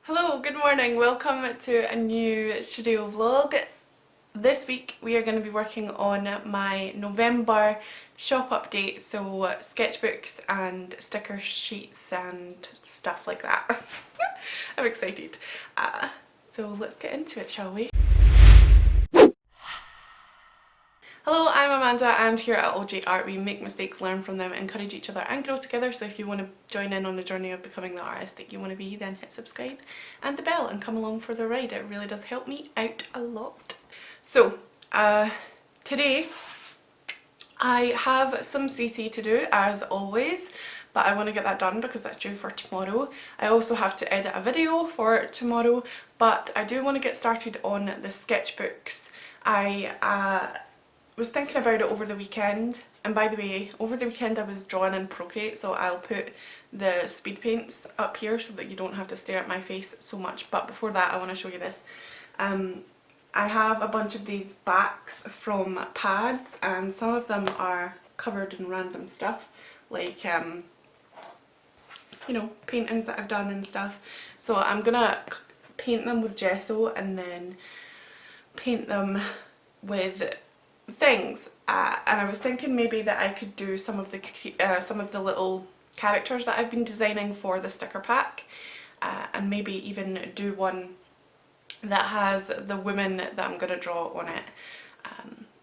Hello, good morning. Welcome to a new studio vlog. This week we are going to be working on my November shop update, so sketchbooks and sticker sheets and stuff like that. I'm excited. So let's get into it, shall we? Hello, I'm Amanda, and here at ALLJArt we make mistakes, learn from them, encourage each other and grow together. So if you want to join in on the journey of becoming the artist that you want to be, then hit subscribe and the bell and come along for the ride. It really does help me out a lot. So today I have some CC to do as always, but I want to get that done because that's due for tomorrow. I also have to edit a video for tomorrow, but I do want to get started on the sketchbooks. I was thinking about it over the weekend, and by the way, over the weekend I was drawing in Procreate, so I'll put the speed paints up here so that you don't have to stare at my face so much. But before that I want to show you this. I have a bunch of these backs from pads, and some of them are covered in random stuff like you know, paintings that I've done and stuff. So I'm gonna paint them with gesso and then paint them with things, and I was thinking maybe that I could do some of the little characters that I've been designing for the sticker pack, and maybe even do one that has the women that I'm going to draw on it.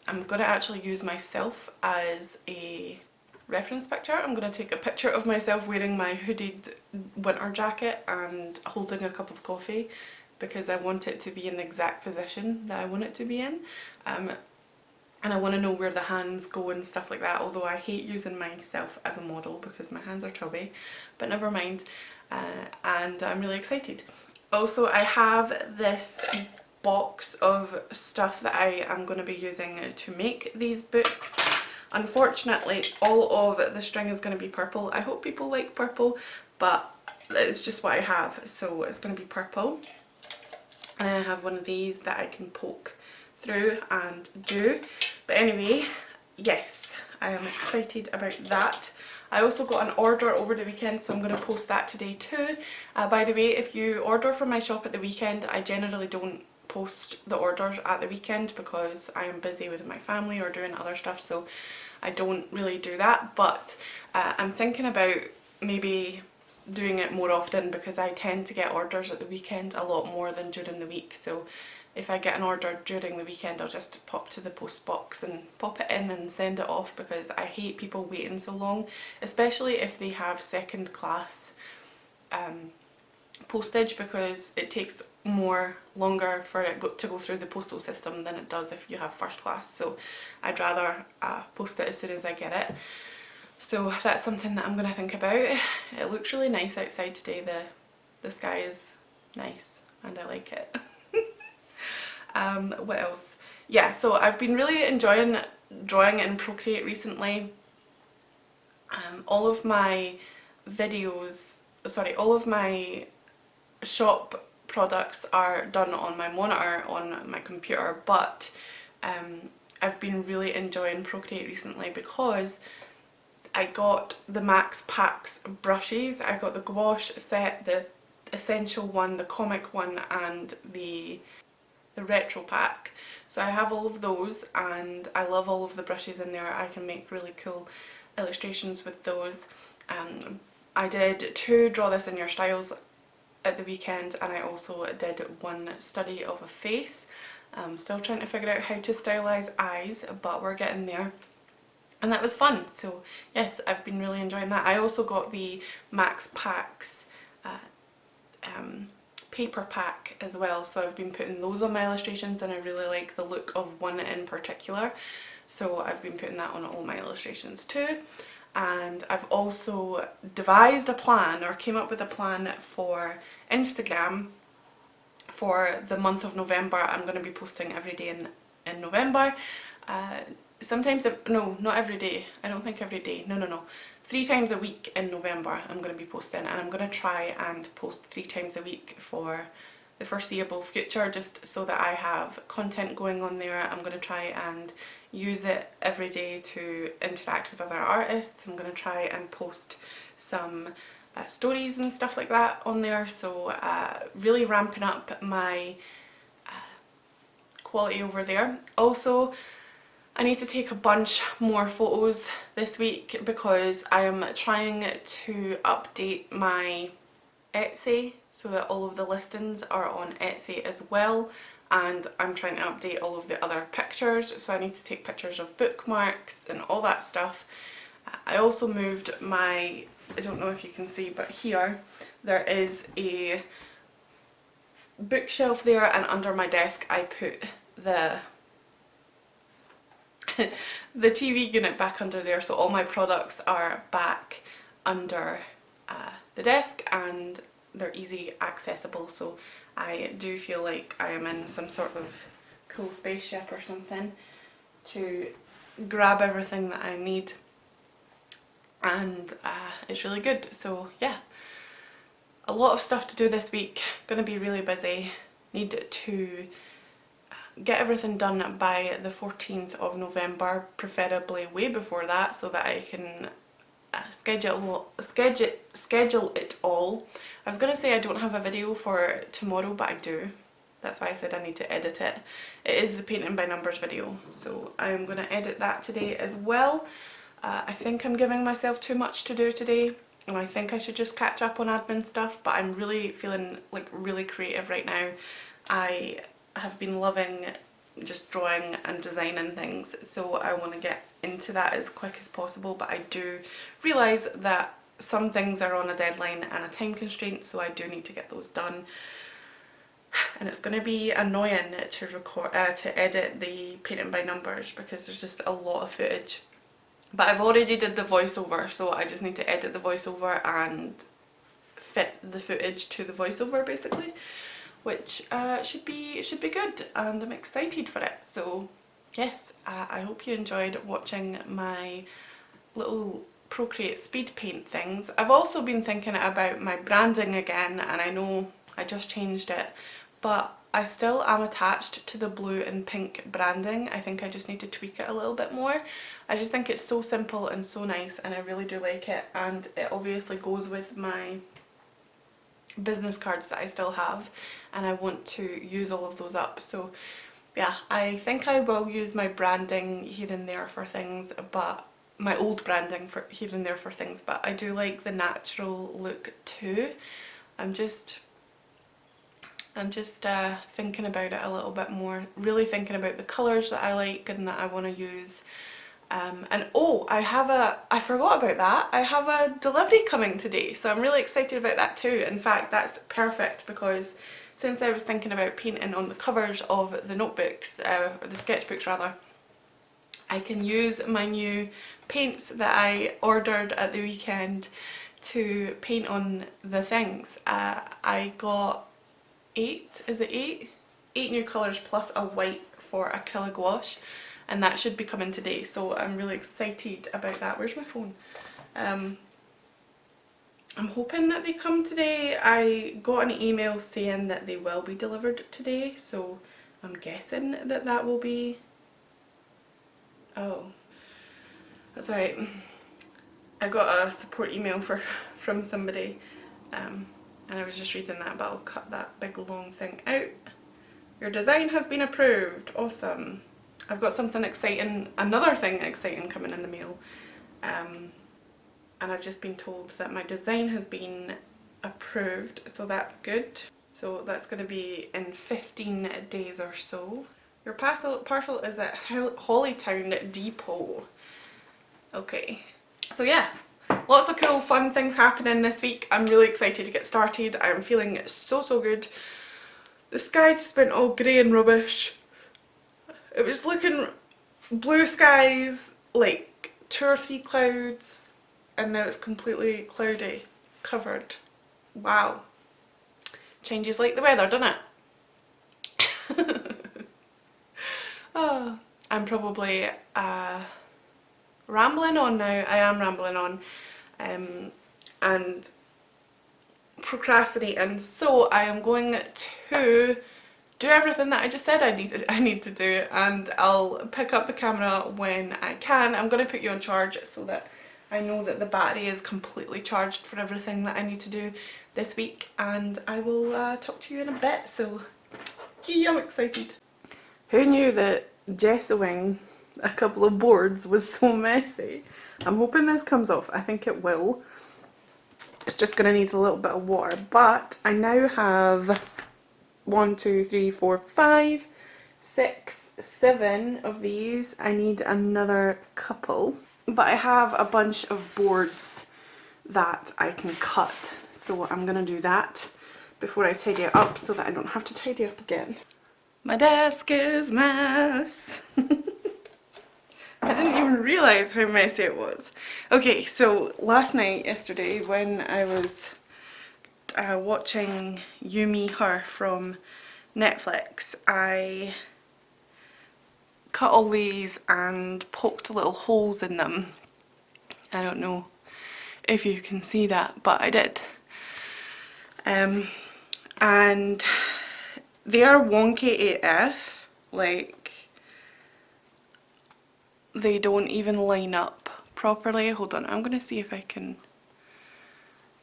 I'm going to actually use myself as a reference picture. I'm going to take a picture of myself wearing my hooded winter jacket and holding a cup of coffee, because I want it to be in the exact position that I want it to be in. And I want to know where the hands go and stuff like that, although I hate using myself as a model because my hands are chubby, but never mind. And I'm really excited. Also, I have this box of stuff that I am going to be using to make these books. Unfortunately, all of the string is going to be purple. I hope people like purple, but it's just what I have, so it's going to be purple. And I have one of these that I can poke through and do. But anyway, yes, I am excited about that. I also got an order over the weekend, so I'm going to post that today too. By the way, if you order from my shop at the weekend, I generally don't post the orders at the weekend because I am busy with my family or doing other stuff, so I don't really do that. But I'm thinking about maybe doing it more often, because I tend to get orders at the weekend a lot more than during the week. So if I get an order during the weekend, I'll just pop to the post box and pop it in and send it off, because I hate people waiting so long, especially if they have second class postage, because it takes longer for it to go through the postal system than it does if you have first class. So I'd rather post it as soon as I get it. So that's something that I'm going to think about. It looks really nice outside today. The sky is nice and I like it. What else? Yeah, so I've been really enjoying drawing in Procreate recently. All of my videos, sorry, all of my shop products are done on my monitor on my computer, but I've been really enjoying Procreate recently because I got the Max Packs brushes. I got the gouache set, the essential one, the comic one, and the retro pack. So I have all of those, and I love all of the brushes in there. I can make really cool illustrations with those. I did 2 draw this in your styles at the weekend, and I also did 1 study of a face. I'm still trying to figure out how to stylize eyes, but we're getting there. And that was fun. So yes, I've been really enjoying that. I also got the Max Packs paper pack as well, so I've been putting those on my illustrations, and I really like the look of one in particular, so I've been putting that on all my illustrations too. And I've also devised a plan, or came up with a plan for Instagram for the month of November. I'm going to be posting every day in November. Sometimes, no, not every day, I don't think every day, no, 3 times a week in November I'm going to be posting, and I'm going to try and post 3 times a week for the foreseeable future, just so that I have content going on there. I'm going to try and use it every day to interact with other artists. I'm going to try and post some stories and stuff like that on there, so really ramping up my quality over there. Also, I need to take a bunch more photos this week because I am trying to update my Etsy so that all of the listings are on Etsy as well, and I'm trying to update all of the other pictures, so I need to take pictures of bookmarks and all that stuff. I also moved my, I don't know if you can see, but here there is a bookshelf there, and under my desk I put the the TV unit back under there, so all my products are back under the desk and they're easy accessible, so I do feel like I am in some sort of cool spaceship or something to grab everything that I need, and it's really good. So yeah, a lot of stuff to do this week, gonna be really busy, need to get everything done by the 14th of November, preferably way before that, so that I can schedule it all. I was going to say I don't have a video for tomorrow, but I do. That's why I said I need to edit it. It is the painting by numbers video, so I'm going to edit that today as well. I think I'm giving myself too much to do today, and I think I should just catch up on admin stuff, but I'm really feeling like really creative right now. I have been loving just drawing and designing things, so I want to get into that as quick as possible, but I do realise that some things are on a deadline and a time constraint, so I do need to get those done. And it's going to be annoying to record, to edit the painting by numbers, because there's just a lot of footage. But I've already did the voiceover, so I just need to edit the voiceover and fit the footage to the voiceover basically, which should be good, and I'm excited for it. So yes, I hope you enjoyed watching my little Procreate speed paint things. I've also been thinking about my branding again, and I know I just changed it, but I still am attached to the blue and pink branding. I think I just need to tweak it a little bit more. I just think it's so simple and so nice, and I really do like it, and it obviously goes with my business cards that I still have, and I want to use all of those up. So yeah, I think I will use my branding here and there for things, but my old branding for here and there for things, but I do like the natural look too. I'm just thinking about it a little bit more, really thinking about the colours that I like and that I want to use. And oh, I forgot about that, I have a delivery coming today, so I'm really excited about that too. In fact, that's perfect, because since I was thinking about painting on the covers of the notebooks, or the sketchbooks rather, I can use my new paints that I ordered at the weekend to paint on the things. I got 8 new colours plus a white for acrylic wash, and that should be coming today, so I'm really excited about that. Where's my phone? I'm hoping that they come today. I got an email saying that they will be delivered today, so I'm guessing that that will be... Oh, that's alright. I got a support email from somebody, and I was just reading that, but I'll cut that big long thing out. Your design has been approved. Awesome. I've got something exciting, another thing exciting coming in the mail, and I've just been told that my design has been approved, so that's good. So that's going to be in 15 days or so. Your parcel is at Hollytown Depot. Okay, so yeah, lots of cool fun things happening this week. I'm really excited to get started. I'm feeling so good. The sky just went all grey and rubbish. It was looking blue skies, like 2 or 3 clouds, and now it's completely cloudy, covered. Wow. Changes like the weather, doesn't it? Oh, I'm probably rambling on now. I am rambling on and procrastinating, so I am going to do everything that I just said I need to do, and I'll pick up the camera when I can. I'm going to put you on charge so that I know that the battery is completely charged for everything that I need to do this week, and I will talk to you in a bit, so yay, I'm excited. Who knew that gessoing a couple of boards was so messy? I'm hoping this comes off. I think it will. It's just going to need a little bit of water, but I now have 1, 2, 3, 4, 5, 6, 7 of these. I need another couple, but I have a bunch of boards that I can cut, so I'm going to do that before I tidy it up so that I don't have to tidy up again. My desk is a mess. I didn't even realise how messy it was. Okay, so yesterday, when I was watching You, Me, Her from Netflix, I cut all these and poked little holes in them. I don't know if you can see that, but I did. And they are wonky AF, like they don't even line up properly. Hold on, I'm going to see if I can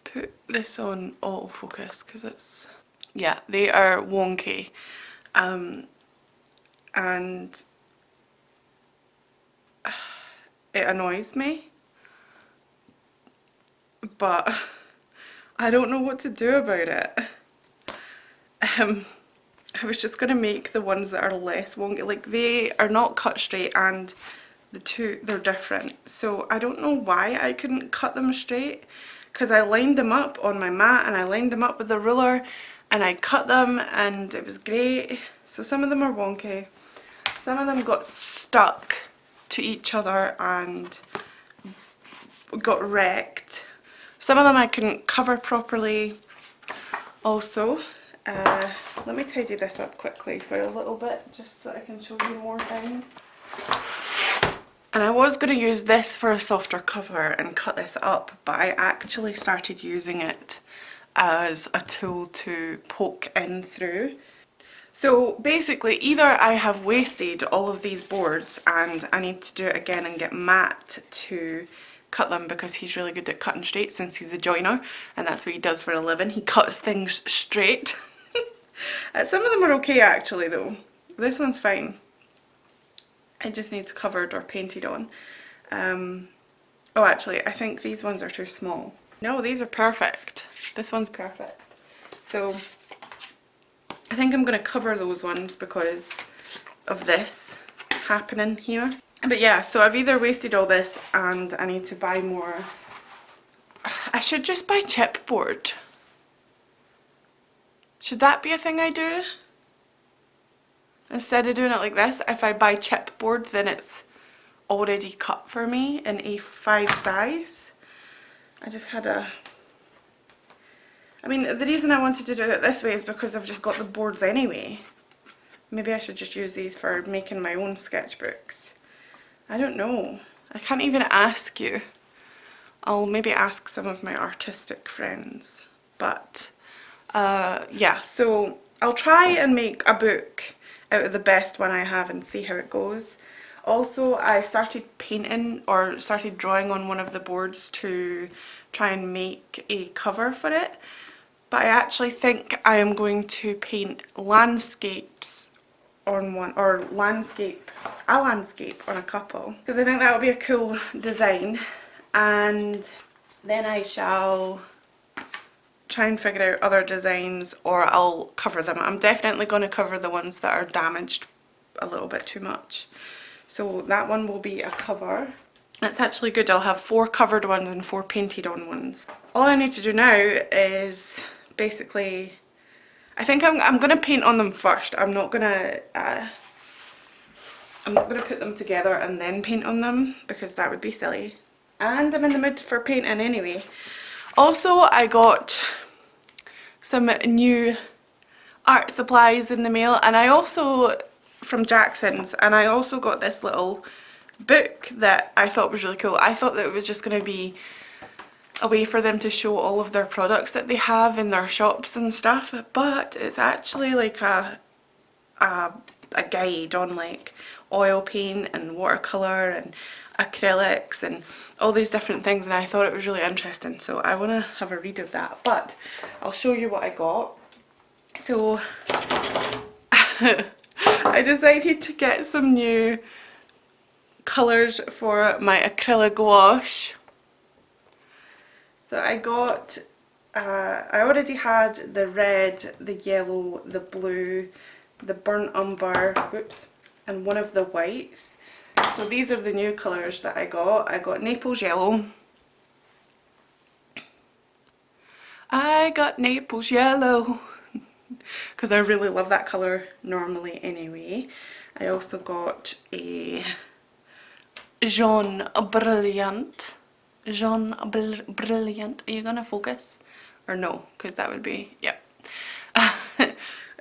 put this on autofocus because it's, yeah, they are wonky. And it annoys me, but I don't know what to do about it. I was just going to make the ones that are less wonky, like they are not cut straight and they're different, so I don't know why I couldn't cut them straight, because I lined them up on my mat and I lined them up with the ruler and I cut them and it was great. So some of them are wonky, some of them got stuck to each other and got wrecked, some of them I couldn't cover properly. Also, let me tidy this up quickly for a little bit just so I can show you more things. And I was going to use this for a softer cover and cut this up, but I actually started using it as a tool to poke in through. So basically, either I have wasted all of these boards and I need to do it again and get Matt to cut them, because he's really good at cutting straight since he's a joiner and that's what he does for a living. He cuts things straight. Some of them are okay actually though. This one's fine. It just needs covered or painted on. Oh, actually, I think these ones are too small. No, these are perfect. This one's perfect. So I think I'm going to cover those ones because of this happening here. But yeah, so I've either wasted all this and I need to buy more. I should just buy chipboard. Should that be a thing I do? Instead of doing it like this, if I buy chipboard, then it's already cut for me in A5 size. I just had a... I mean, the reason I wanted to do it this way is because I've just got the boards anyway. Maybe I should just use these for making my own sketchbooks. I don't know. I can't even ask you. I'll maybe ask some of my artistic friends. But, yeah, so I'll try and make a book out of the best one I have and see how it goes. Also, I started painting or started drawing on one of the boards to try and make a cover for it, but I actually think I am going to paint landscapes on one, or a landscape on a couple, because I think that would be a cool design. And then I shall try and figure out other designs, or I'll cover them. I'm definitely going to cover the ones that are damaged a little bit too much. So that one will be a cover. That's actually good. I'll have 4 covered ones and 4 painted on ones. All I need to do now is basically, I think I'm going to paint on them first. I'm not going to put them together and then paint on them, because that would be silly. And I'm in the mood for painting anyway. Also, I got some new art supplies in the mail, and I also, from Jackson's, and I also got this little book that I thought was really cool. I thought that it was just going to be a way for them to show all of their products that they have in their shops and stuff, but it's actually like a guide on like oil paint and watercolour and acrylics and all these different things, and I thought it was really interesting, so I want to have a read of that. But I'll show you what I got. So I decided to get some new colours for my acrylic gouache. So I got, I already had the red, the yellow, the blue, the burnt umber, whoops, and one of the whites. So these are the new colours that I got. I got Naples yellow. I got Naples yellow because I really love that colour normally anyway. I also got a Jaune Brilliant. Jaune Brilliant. Are you gonna focus? Or no? Because that would be, yep.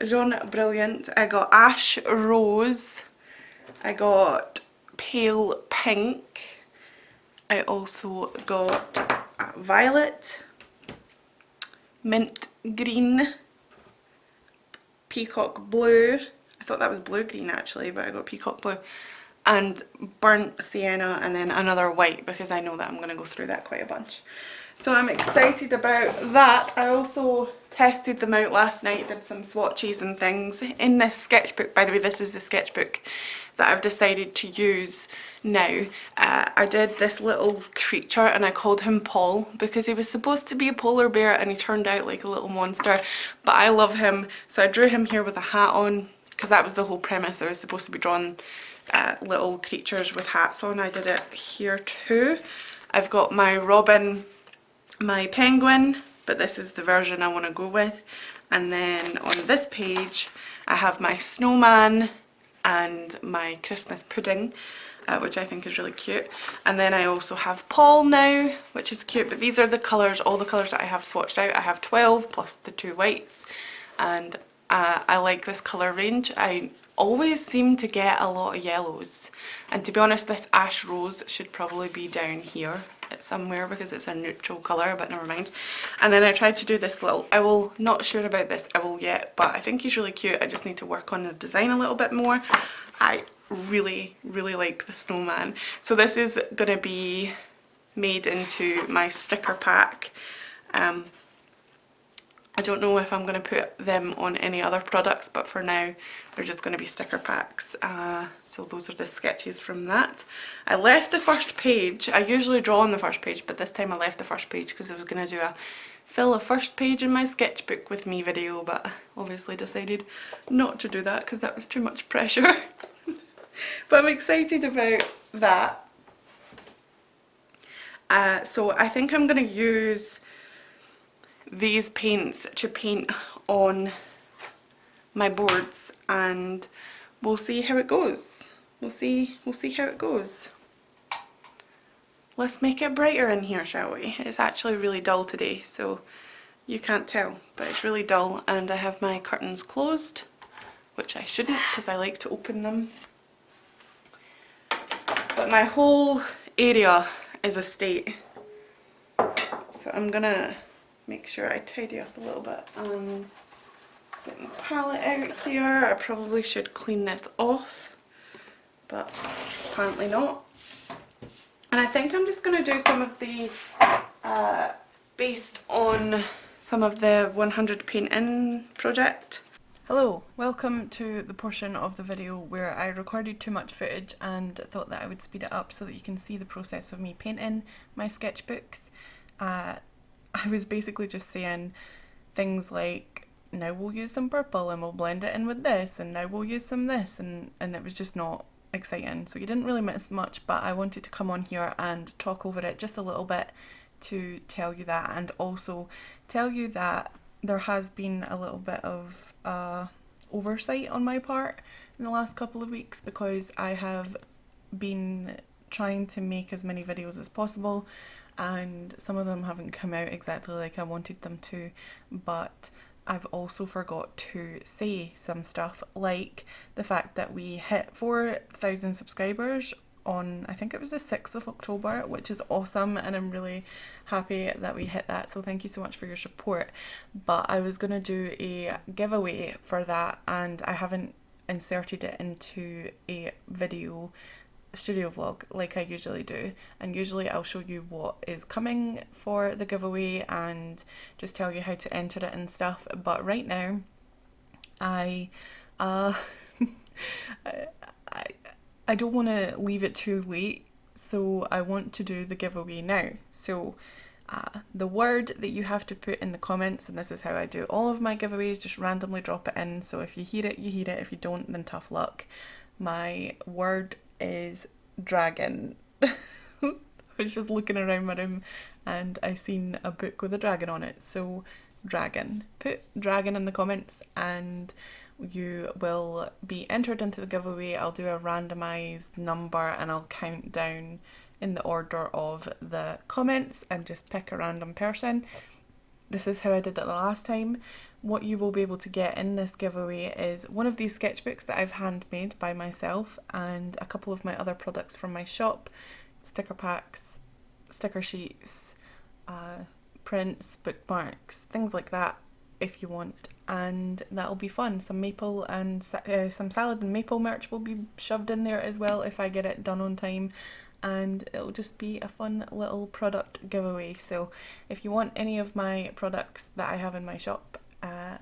Jaune Brilliant. I got Ash Rose. I got Pale Pink. I also got Violet, Mint Green, Peacock Blue. I thought that was blue green actually, but I got Peacock Blue, and Burnt Sienna, and then another white because I know that I'm going to go through that quite a bunch. So I'm excited about that. I also tested them out last night, did some swatches and things in this sketchbook. By the way, this is the sketchbook that I've decided to use now. I did this little creature and I called him Paul because he was supposed to be a polar bear and he turned out like a little monster, but I love him, so I drew him here with a hat on because that was the whole premise. I was supposed to be drawing little creatures with hats on. I did it here too. I've got my robin, my penguin, but this is the version I want to go with, and then on this page I have my snowman and my Christmas pudding, which I think is really cute, and then I also have Paul now, which is cute. But these are the colours, all the colours that I have swatched out. I have 12 plus the 2 whites, and I like this colour range. I always seem to get a lot of yellows, and to be honest this Ash Rose should probably be down here somewhere because it's a neutral colour, but never mind. And then I tried to do this little owl. Not sure about this owl yet, but I think he's really cute. I just need to work on the design a little bit more. I really like the snowman. So this is going to be made into my sticker pack. I don't know if I'm going to put them on any other products, but for now they're just going to be sticker packs. So those are the sketches from that. I left the first page. I usually draw on the first page, but this time I left the first page because I was going to do a fill a first page in my sketchbook with me video, but obviously decided not to do that because that was too much pressure. But I'm excited about that. So I think I'm going to use these paints to paint on my boards, and we'll see how it goes. We'll see how it goes. Let's make it brighter in here, shall we? It's actually really dull today, so you can't tell, but it's really dull, and I have my curtains closed, which I shouldn't because I like to open them. But my whole area is a state, so I'm gonna make sure I tidy up a little bit and get my palette out here. I probably should clean this off, but apparently not. And I think I'm just going to do some of the, based on some of the 100 Paint In project. Hello, welcome to the portion of the video where I recorded too much footage and thought that I would speed it up so that you can see the process of me painting my sketchbooks. I was basically just saying things like, now we'll use some purple and we'll blend it in with this, and now we'll use some this, and it was just not exciting. So you didn't really miss much, but I wanted to come on here and talk over it just a little bit to tell you that, and also tell you that there has been a little bit of oversight on my part in the last couple of weeks because I have been trying to make as many videos as possible, and some of them haven't come out exactly like I wanted them to, but I've also forgot to say some stuff, like the fact that we hit 4,000 subscribers on, I think it was the 6th of October, which is awesome, and I'm really happy that we hit that, so thank you so much for your support. But I was going to do a giveaway for that, and I haven't inserted it into a video studio vlog like I usually do, and usually I'll show you what is coming for the giveaway and just tell you how to enter it and stuff. But right now I I don't want to leave it too late, so I want to do the giveaway now. So the word that you have to put in the comments, and this is how I do all of my giveaways, just randomly drop it in. So if you hear it, you hear it. If you don't, then tough luck. My word is dragon. I was just looking around my room and I seen a book with a dragon on it. So dragon. Put dragon in the comments and you will be entered into the giveaway. I'll do a randomised number and I'll count down in the order of the comments and just pick a random person. This is how I did it the last time. What you will be able to get in this giveaway is one of these sketchbooks that I've handmade by myself and a couple of my other products from my shop, sticker packs, sticker sheets, prints, bookmarks, things like that if you want, and that'll be fun. Some maple and some salad and maple merch will be shoved in there as well if I get it done on time, and it'll just be a fun little product giveaway. So if you want any of my products that I have in my shop,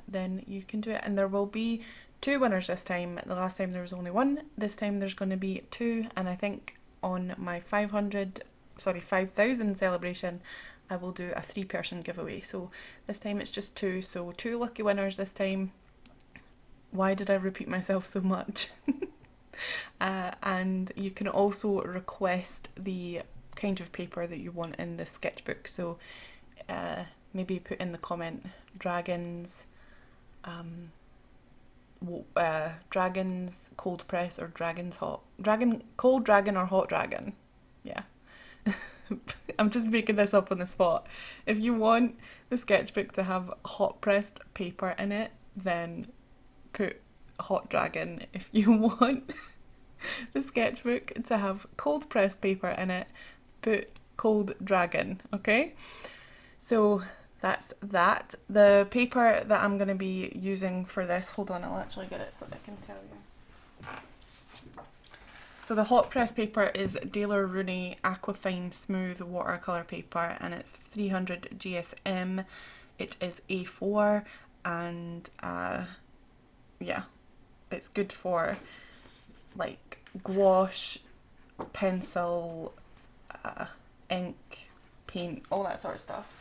then you can do it, and there will be 2 winners this time. The last time there was only 1, this time there's going to be 2, and I think on my 5,000 celebration I will do a 3-person giveaway. So this time it's just 2, so 2 lucky winners this time. Why did I repeat myself so much? And you can also request the kind of paper that you want in the sketchbook. So maybe put in the comment dragons, dragons cold press or dragons hot, cold dragon or hot dragon. Yeah. I'm just making this up on the spot. If you want the sketchbook to have hot pressed paper in it, then put hot dragon. If you want the sketchbook to have cold pressed paper in it, put cold dragon, okay? So that's that. The paper that I'm going to be using for this, hold on, I'll actually get it so I can tell you. So the hot press paper is Daler Rooney Aquafine Smooth Watercolour paper, and it's 300 GSM. It is A4, and yeah, it's good for like gouache, pencil, ink, paint, all that sort of stuff.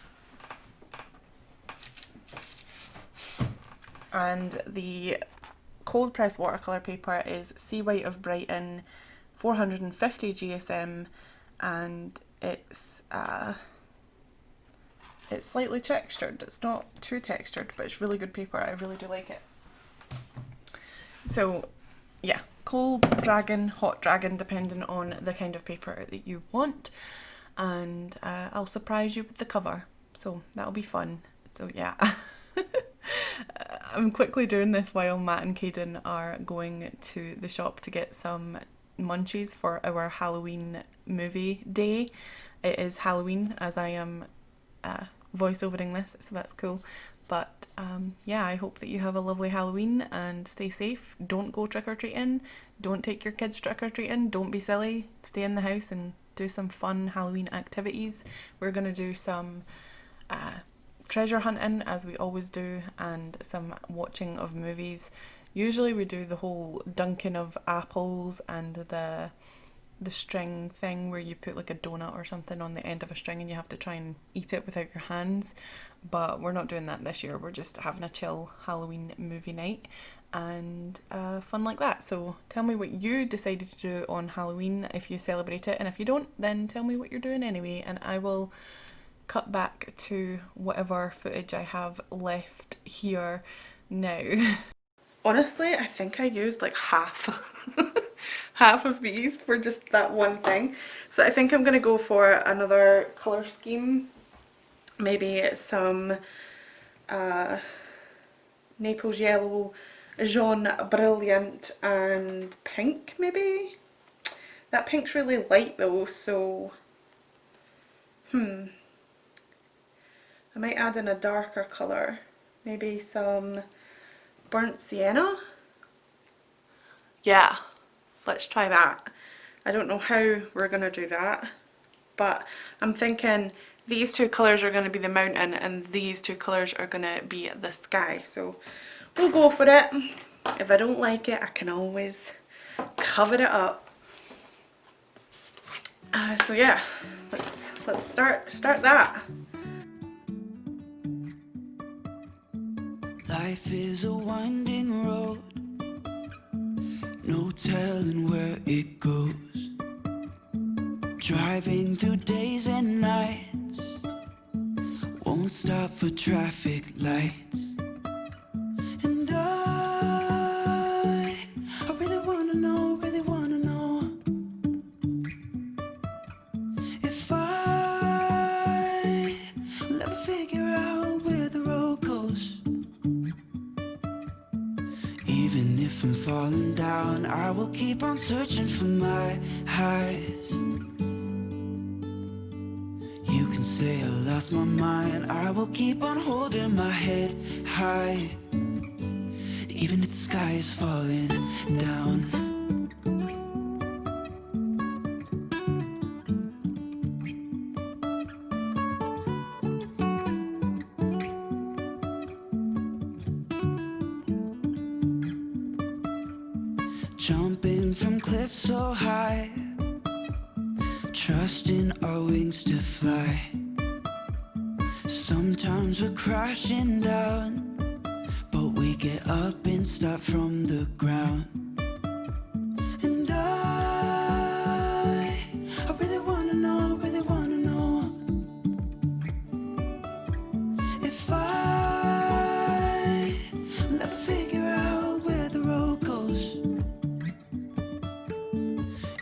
And the cold press watercolour paper is Sea White of Brighton, 450 GSM, and it's slightly textured. It's not too textured, but it's really good paper. I really do like it. So yeah, cold dragon, hot dragon, depending on the kind of paper that you want, and I'll surprise you with the cover, so that'll be fun. So yeah. I'm quickly doing this while Matt and Caden are going to the shop to get some munchies for our Halloween movie day. It is Halloween as I am voiceovering this, so that's cool. But yeah, I hope that you have a lovely Halloween and stay safe. Don't go trick-or-treating. Don't take your kids trick-or-treating. Don't be silly. Stay in the house and do some fun Halloween activities. We're going to do some treasure hunting, as we always do, and some watching of movies. Usually we do the whole dunking of apples and the string thing where you put like a donut or something on the end of a string and you have to try and eat it without your hands, but we're not doing that this year. We're just having a chill Halloween movie night and fun like that. So tell me what you decided to do on Halloween if you celebrate it, and if you don't, then tell me what you're doing anyway, and I will cut back to whatever footage I have left here now. Honestly, I think I used like half half of these for just that one thing. So I think I'm gonna go for another colour scheme. Maybe some Naples yellow, jaune brilliant, and pink maybe? That pink's really light though, so I might add in a darker colour, maybe some burnt sienna. Yeah, let's try that. I don't know how we're going to do that, but I'm thinking these two colours are going to be the mountain and these two colours are going to be the sky. So we'll go for it. If I don't like it, I can always cover it up. So yeah, let's start that. Life is a winding road, no telling where it goes. Driving through days and nights, won't stop for traffic lights. And I really wanna know if I will ever figure out where the road goes. Even if I'm falling down, I will keep on searching for my highs. You can say I lost my mind, I will keep on holding my head high. Even if the sky is falling down. Jumping from cliffs so high, trusting our wings to fly. Sometimes we're crashing down, but we get up and start from the ground. And I really wanna know if I will ever figure out where the road goes.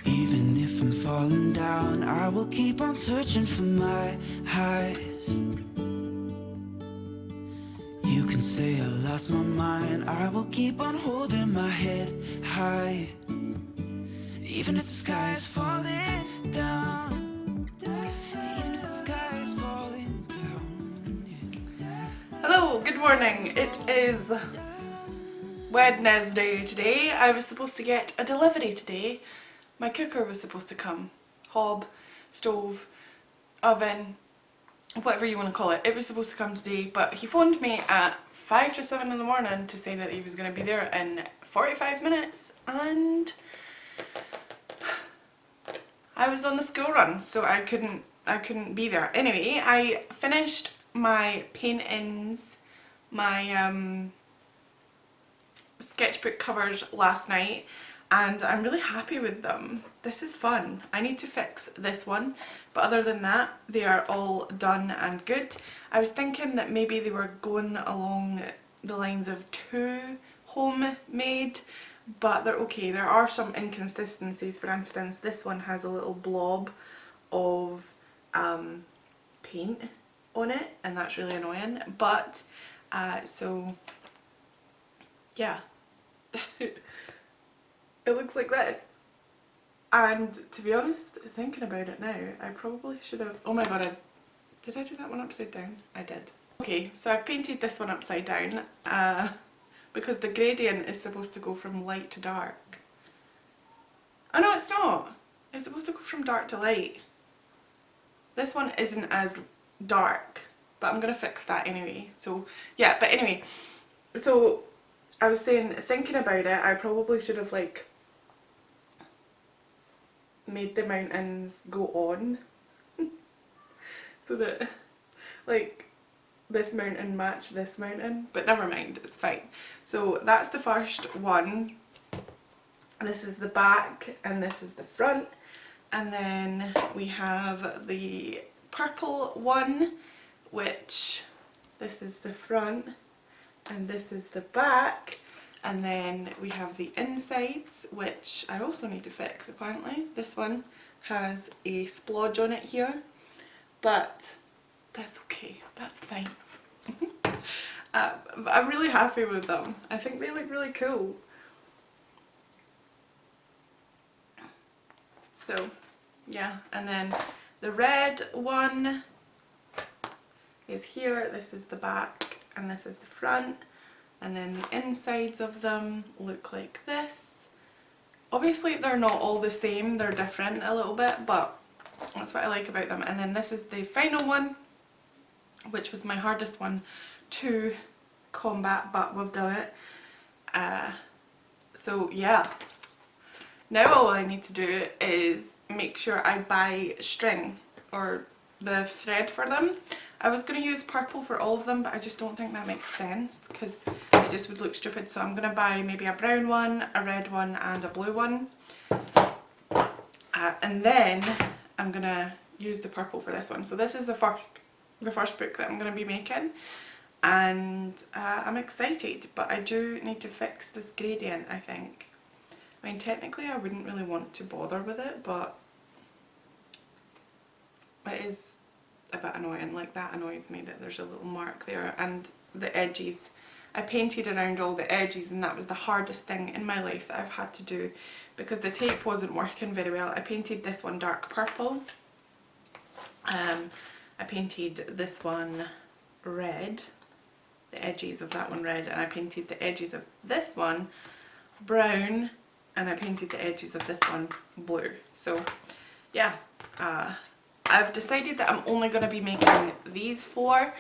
Even if I'm falling down, I will keep on searching for my highs. You can say I lost my mind, I will keep on holding my head high. Even if the sky is falling down. Even if the sky is falling down. Hello, good morning. It is Wednesday today. I was supposed to get a delivery today. My cooker was supposed to come. Hob, stove, oven, whatever you want to call it. It was supposed to come today, but he phoned me at 5 to 7 in the morning to say that he was going to be there in 45 minutes, and I was on the school run, so I couldn't be there. Anyway, I finished my paintings, my sketchbook covers last night, and I'm really happy with them. This is fun. I need to fix this one, but other than that, they are all done and good. I was thinking that maybe they were going along the lines of too homemade, but they're okay. There are some inconsistencies. For instance, this one has a little blob of paint on it, and that's really annoying. But so yeah. It looks like this, and to be honest, thinking about it now, I probably should have, oh my god, did I do that one upside down? I did. Okay, so I've painted this one upside down because the gradient is supposed to go from light to dark. Oh no, it's not. It's supposed to go from dark to light. This one isn't as dark, but I'm gonna fix that anyway. So yeah, but anyway, so I was saying, thinking about it, I probably should have like made the mountains go on so that like this mountain matched this mountain, but never mind, it's fine. So that's the first one. This is the back and this is the front, and then we have the purple one, which this is the front and this is the back, and then we have the insides, which I also need to fix apparently. This one has a splodge on it here, but that's okay, that's fine. I'm really happy with them. I think they look really cool. So yeah, and then the red one is here. This is the back and this is the front, and then the insides of them look like this. Obviously they're not all the same, they're different a little bit, but that's what I like about them. And then this is the final one, which was my hardest one to combat, but we've done it. So yeah, now all I need to do is make sure I buy string or the thread for them. I was going to use purple for all of them, but I just don't think that makes sense because it just would look stupid. So I'm going to buy maybe a brown one, a red one and a blue one. And then I'm going to use the purple for this one. So this is the first book that I'm going to be making. And I'm excited, but I do need to fix this gradient, I think. I mean, technically I wouldn't really want to bother with it, but it is a bit annoying. Like, that annoys me that there's a little mark there, and the edges. I painted around all the edges, and that was the hardest thing in my life that I've had to do because the tape wasn't working very well. I painted this one dark purple. I painted this one red, the edges of that one red, and I painted the edges of this one brown, and I painted the edges of this one blue. So yeah, I've decided that I'm only going to be making these 4,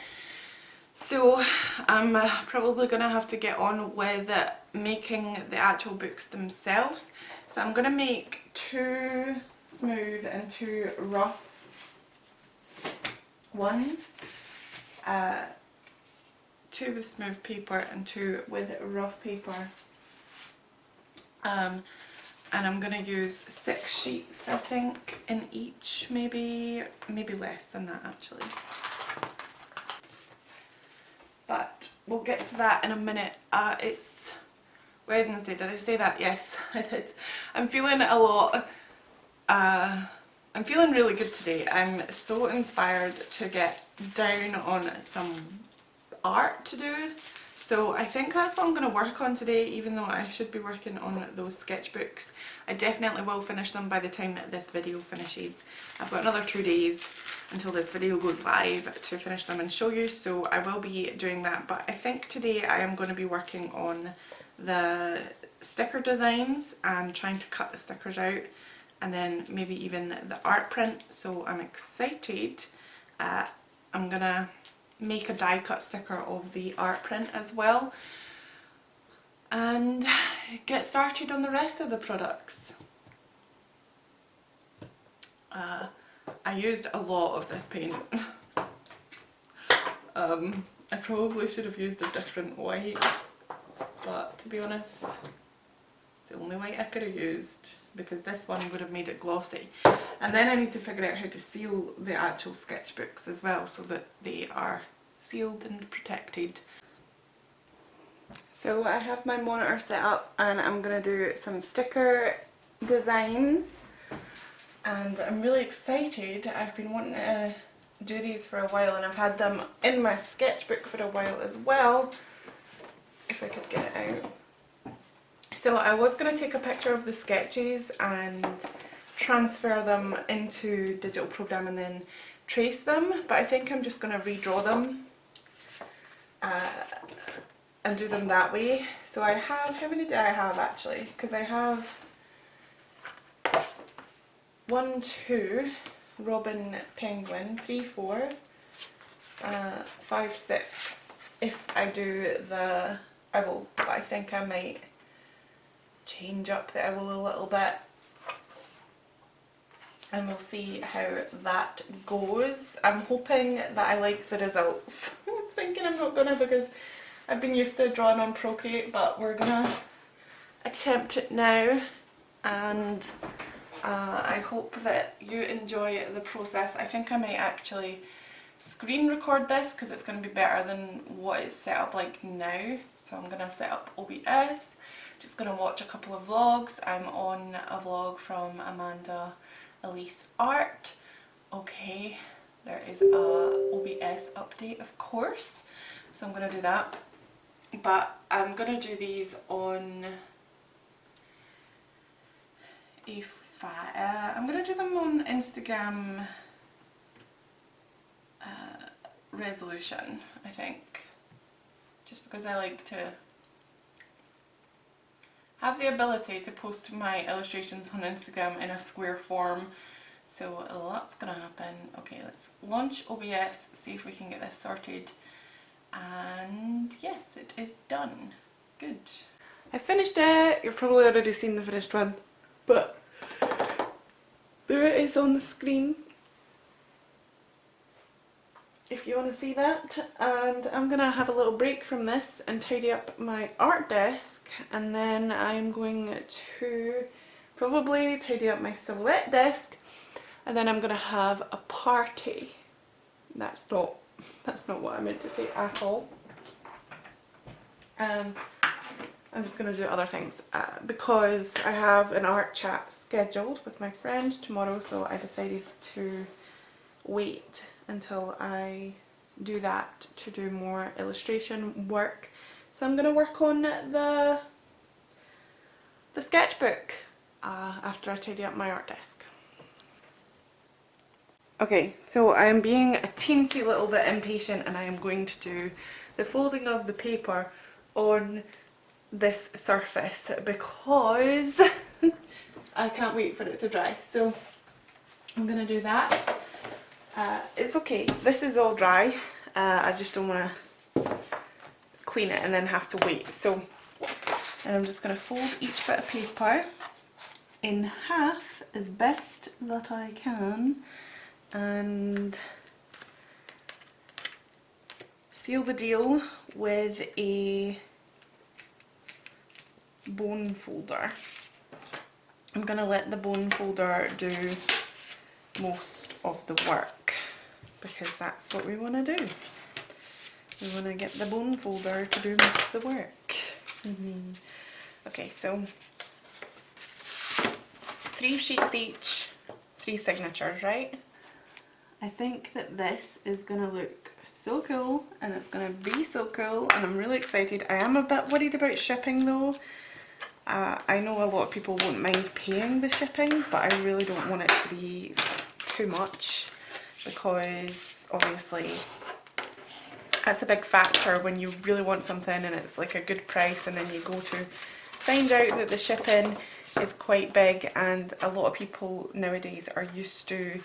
so I'm probably going to have to get on with making the actual books themselves. So I'm going to make 2 smooth and 2 rough ones, 2 with smooth paper and 2 with rough paper. And I'm going to use 6 sheets, I think, in each, maybe less than that actually. But we'll get to that in a minute. It's Wednesday, did I say that? Yes, I did. I'm feeling a lot, I'm feeling really good today. I'm so inspired to get down on some art to do. So I think that's what I'm going to work on today, even though I should be working on those sketchbooks. I definitely will finish them by the time that this video finishes. I've got another 2 days until this video goes live to finish them and show you, so I will be doing that. But I think today I am going to be working on the sticker designs and trying to cut the stickers out, and then maybe even the art print. So I'm excited. I'm going to make a die cut sticker of the art print as well, and get started on the rest of the products. I used a lot of this paint. I probably should have used a different white, but to be honest, it's the only white I could have used because this one would have made it glossy. And then I need to figure out how to seal the actual sketchbooks as well so that they are sealed and protected. So I have my monitor set up and I'm going to do some sticker designs, and I'm really excited. I've been wanting to do these for a while, and I've had them in my sketchbook for a while as well, if I could get it out. So I was going to take a picture of the sketches and transfer them into digital program and then trace them, but I think I'm just going to redraw them and do them that way. So I have, how many do I have actually? Because I have 1, 2, Robin, Penguin, 3, 4, 5, 6. If I do the owl, but I think I might change up the owl a little bit, and we'll see how that goes. I'm hoping that I like the results. I'm thinking I'm not gonna, because I've been used to drawing on Procreate, but we're gonna attempt it now, and I hope that you enjoy the process. I think I might actually screen record this because it's going to be better than what it's set up like now. So I'm going to set up OBS, just going to watch a couple of vlogs. I'm on a vlog from ALLJArt. Okay, there is a OBS update, of course, so I'm going to do that. But I'm going to do these on I'm going to do them on Instagram resolution, I think, just because I like to have the ability to post my illustrations on Instagram in a square form. So a lot's gonna happen. Okay, let's launch OBS, see if we can get this sorted. And yes, it is done. Good. I finished it. You've probably already seen the finished one, but there it is on the screen if you want to see that. And I'm gonna have a little break from this and tidy up my art desk, and then I'm going to probably tidy up my silhouette desk, and then I'm gonna have a party. That's not what I meant to say at all. I'm just going to do other things because I have an art chat scheduled with my friend tomorrow, so I decided to wait until I do that to do more illustration work. So I'm going to work on the sketchbook after I tidy up my art desk. Okay, so I am being a teensy little bit impatient, and I am going to do the folding of the paper on this surface because I can't wait for it to dry. So I'm going to do that. It's okay, this is all dry. I just don't want to clean it and then have to wait. So, and I'm just going to fold each bit of paper in half as best that I can and seal the deal with a bone folder. I'm going to let the bone folder do most of the work because that's what we want to do. We want to get the bone folder to do most of the work. Okay, so 3 sheets each, 3 signatures, right? I think that this is going to look so cool, and it's going to be so cool, and I'm really excited. I am a bit worried about shipping though. I know a lot of people won't mind paying the shipping, but I really don't want it to be too much because obviously that's a big factor when you really want something and it's like a good price, and then you go to find out that the shipping is quite big, and a lot of people nowadays are used to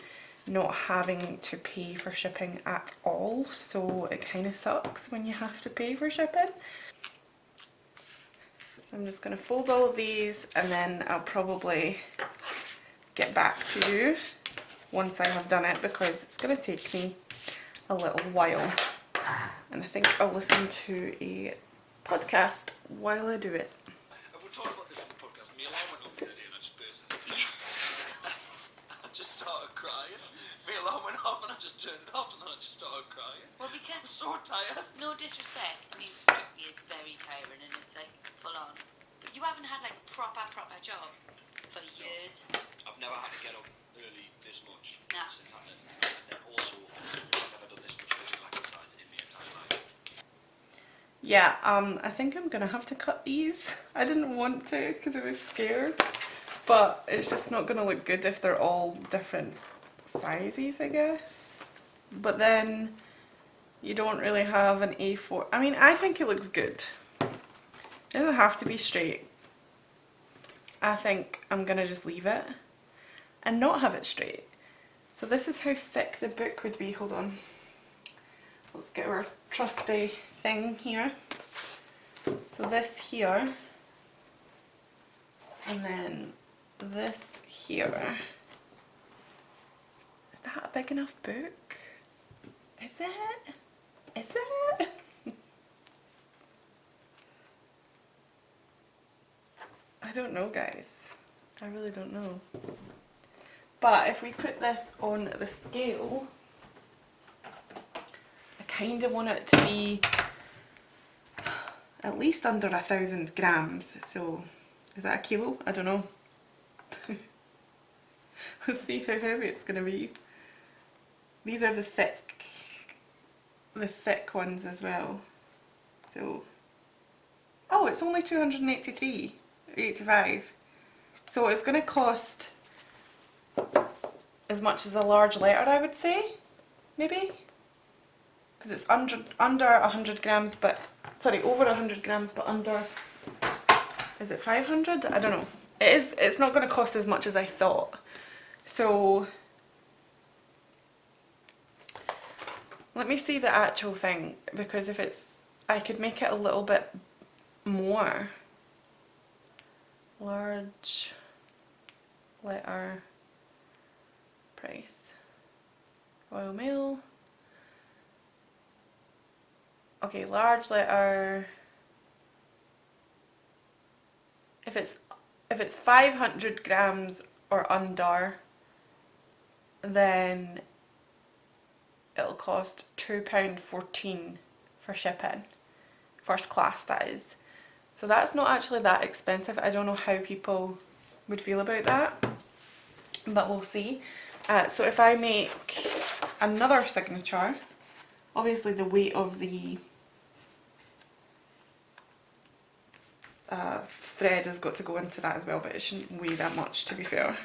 not having to pay for shipping at all, so it kind of sucks when you have to pay for shipping. I'm just going to fold all of these, and then I'll probably get back to you once I have done it because it's going to take me a little while, and I think I'll listen to a podcast while I do it. Have we talked about this in the podcast? My alarm went off the other day and I just burst into tears. I just started crying. My alarm went off and I just turned it off, and then I just started crying. Well, I because, was so tired. no disrespect, music strictly is very tiring and it's like full on. But you haven't had like proper job for years. I've never had to get up early this much Nah. since I've done it. And then also, I've never done this much physical exercise in my entire life. Yeah, I think I'm gonna have to cut these. I didn't want to because I was scared, but it's just not gonna look good if they're all different sizes, I guess. But then you don't really have an A4. I mean, I think it looks good. It doesn't have to be straight. I think I'm gonna just leave it and not have it straight. So this is how thick the book would be. Hold on. Let's get our trusty thing here. So this here, and then this here. Is that a big enough book? Is it? Is it? I don't know, guys. I really don't know. But if we put this on the scale, I kind of want it to be at least under 1,000 grams. So, is that a kilo? I don't know. Let's see how heavy it's going to be. These are the thick ones as well. So, oh, it's only 283, 85. So it's going to cost as much as a large letter, I would say, maybe, because it's under 100 grams, but sorry, over 100 grams, but under Is it 500? I don't know. It's not going to cost as much as I thought. So let me see the actual thing, because if it's, I could make it a little bit more. Large letter price. Royal Mail. Okay, large letter. If it's 500 grams or under, then it'll cost £2.14 for shipping. First class, that is. So that's not actually that expensive. I don't know how people would feel about that, but we'll see. So if I make another signature, obviously the weight of the thread has got to go into that as well, but it shouldn't weigh that much, to be fair.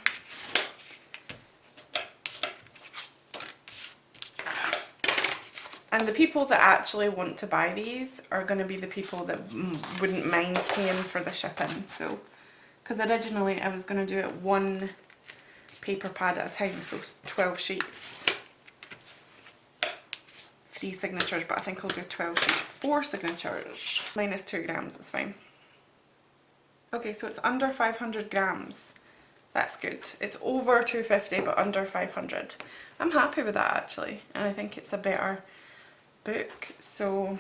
And the people that actually want to buy these are going to be the people that wouldn't mind paying for the shipping. So, because originally I was going to do it one paper pad at a time, so 12 sheets, 3 signatures, but I think I'll do 12 sheets, 4 signatures, minus 2 grams, that's fine. Okay, so it's under 500 grams. That's good. It's over 250 but under 500. I'm happy with that actually, and I think it's a better book, so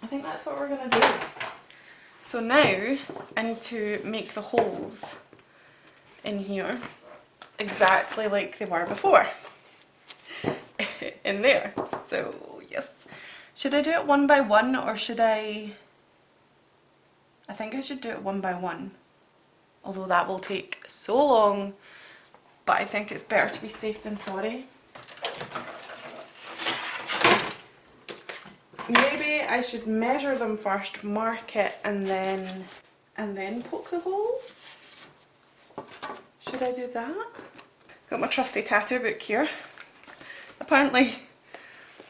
I think that's what we're going to do. So now I need to make the holes in here exactly like they were before in there. So yes, should I do it one by one, or should I think I should do it one by one, although that will take so long, but I think it's better to be safe than sorry. Maybe I should measure them first, mark it, and then poke the holes. Should I do that? Got my trusty tattoo book here. Apparently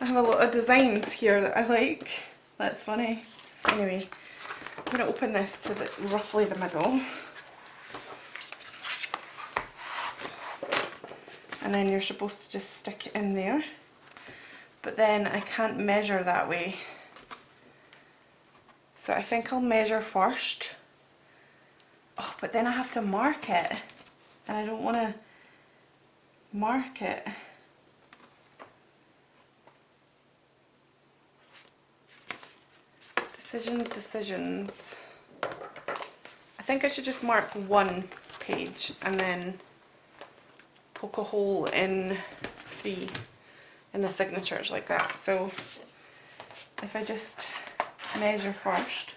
I have a lot of designs here that I like. That's funny. Anyway, I'm going to open this to roughly the middle. And then you're supposed to just stick it in there. But then I can't measure that way. So I think I'll measure first. Oh, but then I have to mark it. And I don't want to mark it. Decisions. I think I should just mark one page and then poke a hole in 3 in the signatures like that. So if I just measure first.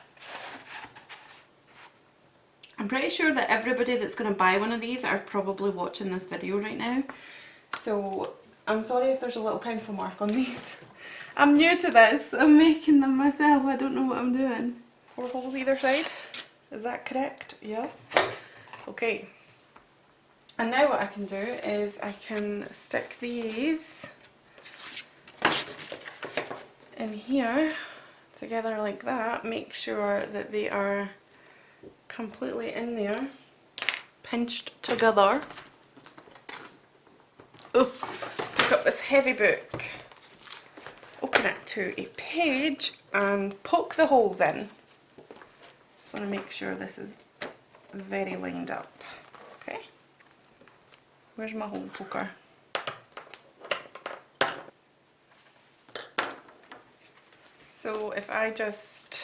I'm pretty sure that everybody that's going to buy one of these are probably watching this video right now. So I'm sorry if there's a little pencil mark on these. I'm new to this, I'm making them myself, I don't know what I'm doing. 4 holes either side, is that correct? Yes. Okay. And now what I can do is I can stick these in here together like that, make sure that they are completely in there, pinched together. Oh, pick up this heavy book. Open it to a page and poke the holes in. Just want to make sure this is very lined up. Okay. Where's my hole poker? So if I just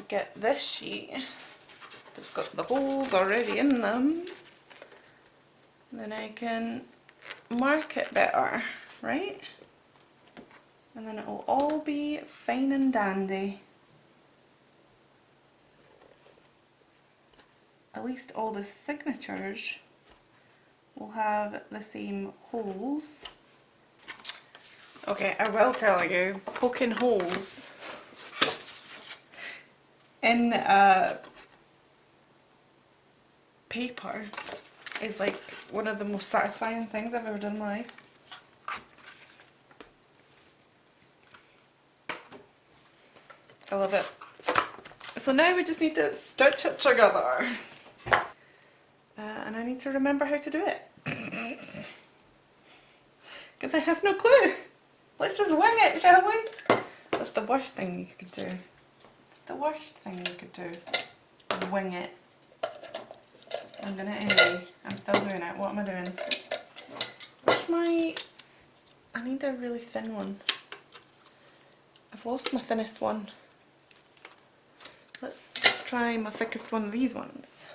get this sheet that's got the holes already in them, then I can mark it better, right? And then it will all be fine and dandy. At least all the signatures will have the same holes. Okay, I will tell you, poking holes in paper is like one of the most satisfying things I've ever done in my life. I love it. So now we just need to stitch it together. And I need to remember how to do it. Because I have no clue. Let's just wing it, shall we? That's the worst thing you could do. It's the worst thing you could do. Wing it. I'm doing it anyway. I'm still doing it. What am I doing? Where's my... I need a really thin one. I've lost my thinnest one. Let's try my thickest one of these ones.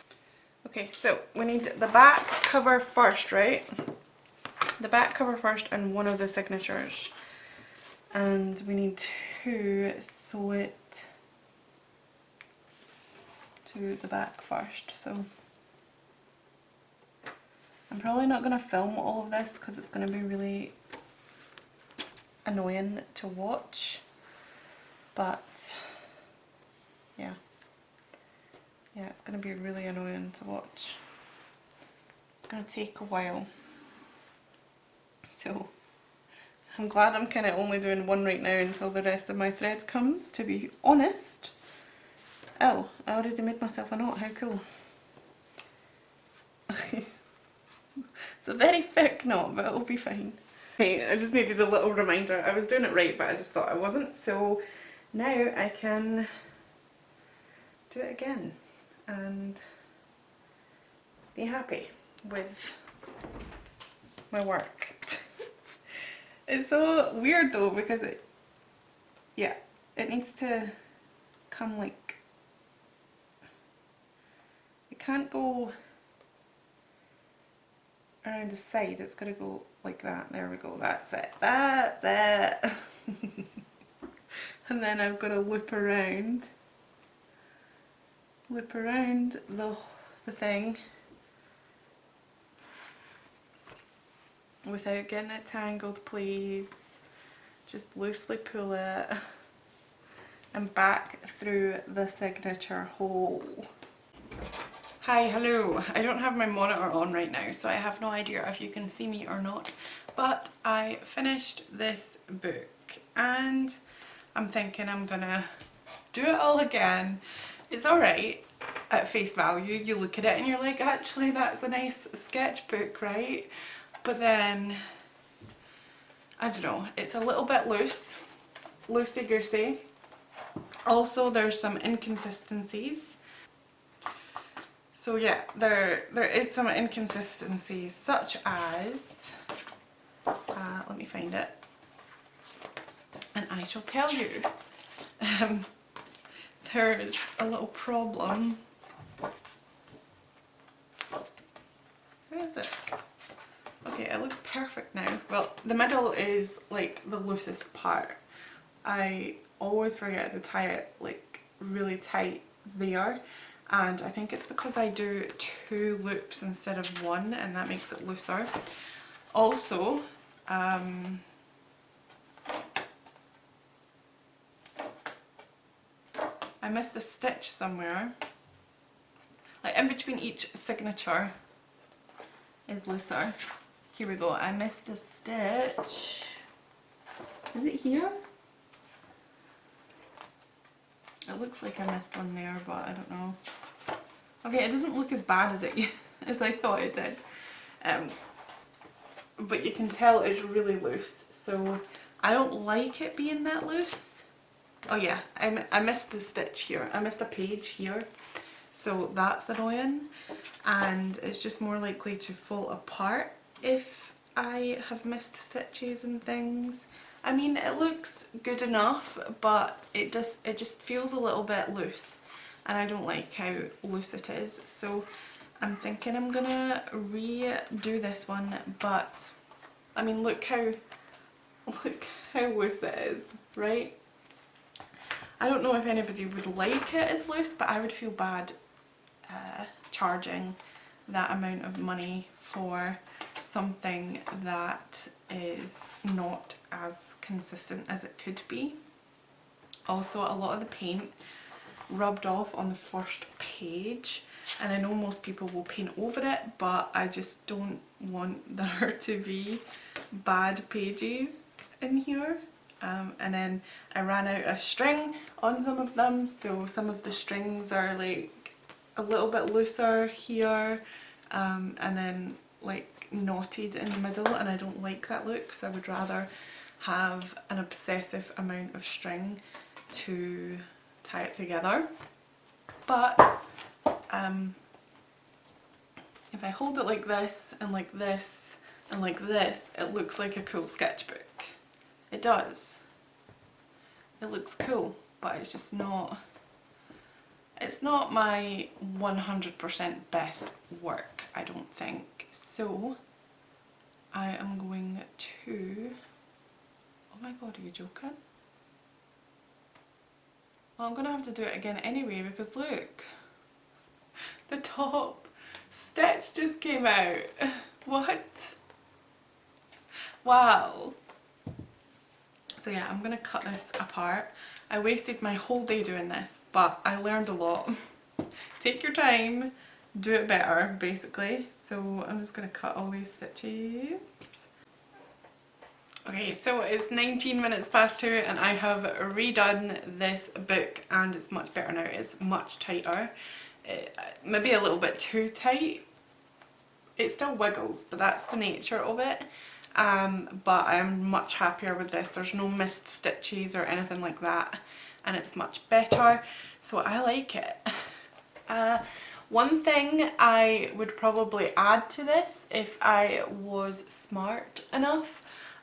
Okay, so we need the back cover first, right? The back cover first and one of the signatures. And we need to sew it to the back first. So I'm probably not going to film all of this because it's going to be really annoying to watch. But yeah. Yeah, it's going to be really annoying to watch. It's going to take a while. So I'm glad I'm kind of only doing one right now until the rest of my thread comes, to be honest. Oh, I already made myself a knot, how cool. It's a very thick knot, but it'll be fine. Okay, I just needed a little reminder. I was doing it right, but I just thought I wasn't. So now I can do it again and be happy with my work. It's so weird though because it needs to come like, it can't go around the side, it's got to go like that. There we go, that's it, that's it. And then I've got to loop around the thing without getting it tangled, please. Just loosely pull it and back through the signature hole. Hi, hello. I don't have my monitor on right now, so I have no idea if you can see me or not, but I finished this book and I'm thinking I'm gonna do it all again. It's alright at face value. You look at it and you're like, actually that's a nice sketchbook, right? But then, I don't know, it's a little bit loosey-goosey. Also, there's some inconsistencies. So yeah, there is some inconsistencies, such as, let me find it, and I shall tell you. There's a little problem. Where is it? Okay, it looks perfect now. Well, the middle is like the loosest part. I always forget to tie it like really tight there, and I think it's because I do 2 loops instead of 1 and that makes it looser. Also, I missed a stitch somewhere. Like in between each signature is looser. Here we go, I missed a stitch. Is it here? It looks like I missed one there, but I don't know. Okay, it doesn't look as bad as I thought it did. But you can tell it's really loose, so I don't like it being that loose. Oh yeah, I missed the stitch here. I missed a page here, so that's annoying, and it's just more likely to fall apart if I have missed stitches and things. I mean, it looks good enough, but it just feels a little bit loose, and I don't like how loose it is. So I'm thinking I'm gonna redo this one, but I mean, look how loose it is, right? I don't know if anybody would like it as loose, but I would feel bad charging that amount of money for something that is not as consistent as it could be. Also, a lot of the paint rubbed off on the first page, and I know most people will paint over it, but I just don't want there to be bad pages in here. and then I ran out of string on some of them, so some of the strings are like a little bit looser here, and then like knotted in the middle, and I don't like that look, so I would rather have an obsessive amount of string to tie it together. But if I hold it like this and like this and like this, it looks like a cool sketchbook. It does. It looks cool, but it's just not, it's not my 100% best work, I don't think. So I am going to, oh my god, are you joking? Well, I'm gonna have to do it again anyway, because look, the top stitch just came out. What? Wow. So yeah, I'm gonna cut this apart. I wasted my whole day doing this, but I learned a lot. Take your time, do it better, basically. So I'm just gonna cut all these stitches. Okay, so it's 19 minutes past 2 and I have redone this book and it's much better now. It's much tighter. Maybe a little bit too tight. It still wiggles, but that's the nature of it. But I'm much happier with this. There's no missed stitches or anything like that, and it's much better, so I like it. One thing I would probably add to this, if I was smart enough,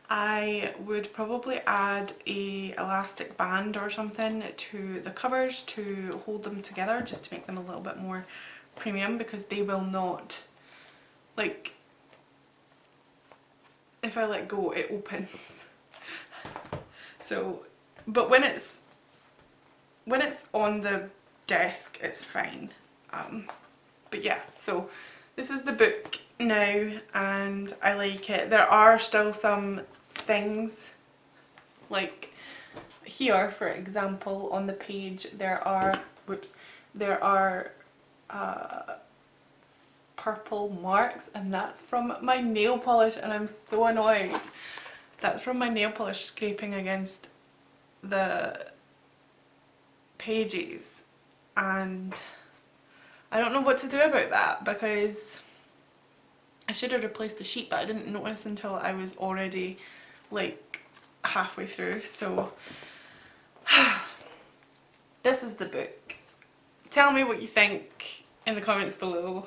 I would probably add a elastic band or something to the covers to hold them together, just to make them a little bit more premium, because they will not, like, if I let go it opens. So, but when it's on the desk it's fine. But yeah, so this is the book now and I like it. There are still some things, like here for example on the page there are, whoops, there are purple marks, and that's from my nail polish, and I'm so annoyed. That's from my nail polish scraping against the pages, and I don't know what to do about that, because I should have replaced the sheet, but I didn't notice until I was already like halfway through. So this is the book. Tell me what you think in the comments below.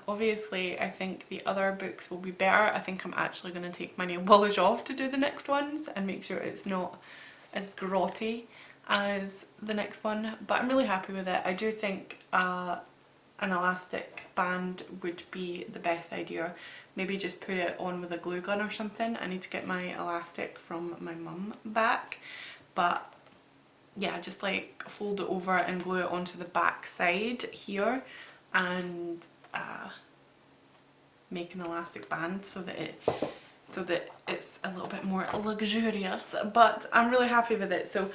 Obviously I think the other books will be better. I think I'm actually going to take my nail polish off to do the next ones and make sure it's not as grotty as the next one, but I'm really happy with it. I do think an elastic band would be the best idea. Maybe just put it on with a glue gun or something. I need to get my elastic from my mum back, but yeah, just like fold it over and glue it onto the back side here and make an elastic band so that it's a little bit more luxurious. But I'm really happy with it. So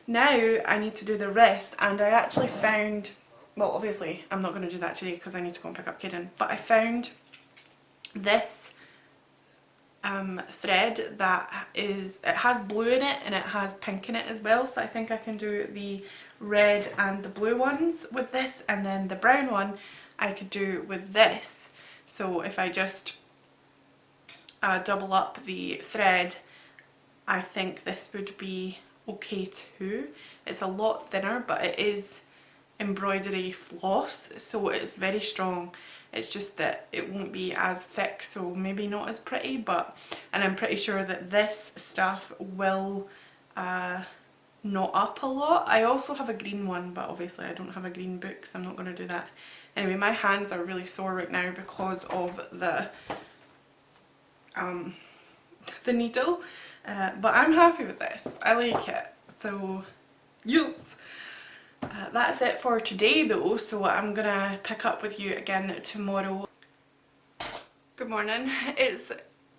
now I need to do the rest, and I actually found, well obviously I'm not going to do that today because I need to go and pick up Kaden, but I found this thread that is, it has blue in it and it has pink in it as well, so I think I can do the red and the blue ones with this, and then the brown one I could do with this. So if I just double up the thread, I think this would be okay too. It's a lot thinner, but it is embroidery floss, so it's very strong. It's just that it won't be as thick, so maybe not as pretty, but, and I'm pretty sure that this stuff will knot up a lot. I also have a green one, but obviously I don't have a green book, so I'm not going to do that. Anyway, my hands are really sore right now because of the needle, but I'm happy with this. I like it. So yes, that's it for today though, so I'm gonna pick up with you again tomorrow. Good morning. It's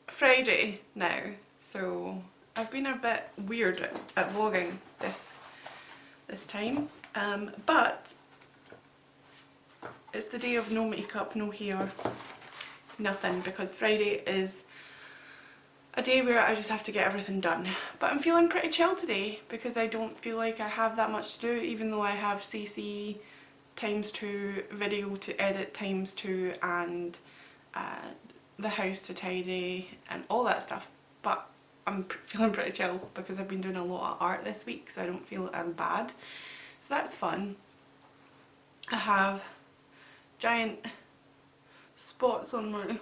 Friday now, so I've been a bit weird at vlogging this time, but it's the day of no makeup, no hair, nothing, because Friday is a day where I just have to get everything done. But I'm feeling pretty chill today because I don't feel like I have that much to do, even though I have CC ×2, video to edit ×2, and the house to tidy and all that stuff. But I'm feeling pretty chill because I've been doing a lot of art this week, so I don't feel as bad. So that's fun. I have giant spots on my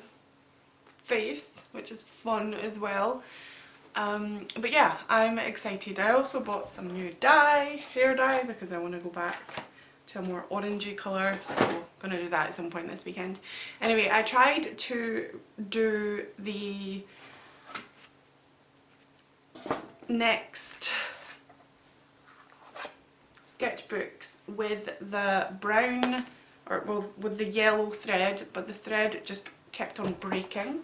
face, which is fun as well. But yeah, I'm excited. I also bought some new dye, hair dye, because I want to go back to a more orangey colour, so I'm going to do that at some point this weekend. Anyway, I tried to do the next sketchbooks with the brown, or well, with the yellow thread, but the thread just kept on breaking.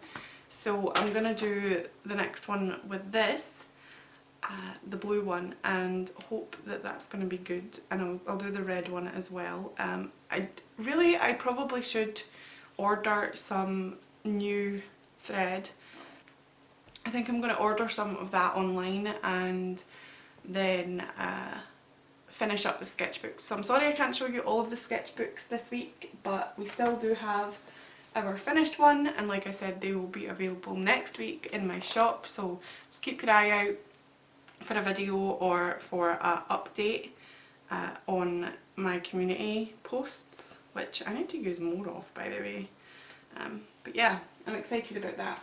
So I'm gonna do the next one with this, the blue one, and hope that that's gonna be good. And I'll do the red one as well. I probably should order some new thread. I think I'm gonna order some of that online and then finish up the sketchbooks. So I'm sorry I can't show you all of the sketchbooks this week, but we still do have our finished one, and like I said, they will be available next week in my shop, so just keep your eye out for a video or for an update on my community posts, which I need to use more of, by the way. But yeah, I'm excited about that.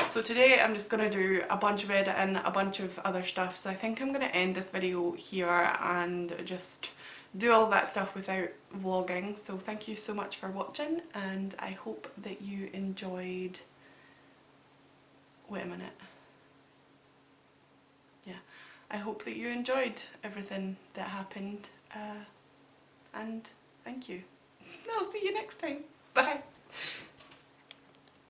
So today I'm just going to do a bunch of editing, a bunch of other stuff, so I think I'm going to end this video here and just do all that stuff without vlogging. So thank you so much for watching, and I hope that you enjoyed... Wait a minute. Yeah, I hope that you enjoyed everything that happened, and thank you. I'll see you next time. Bye.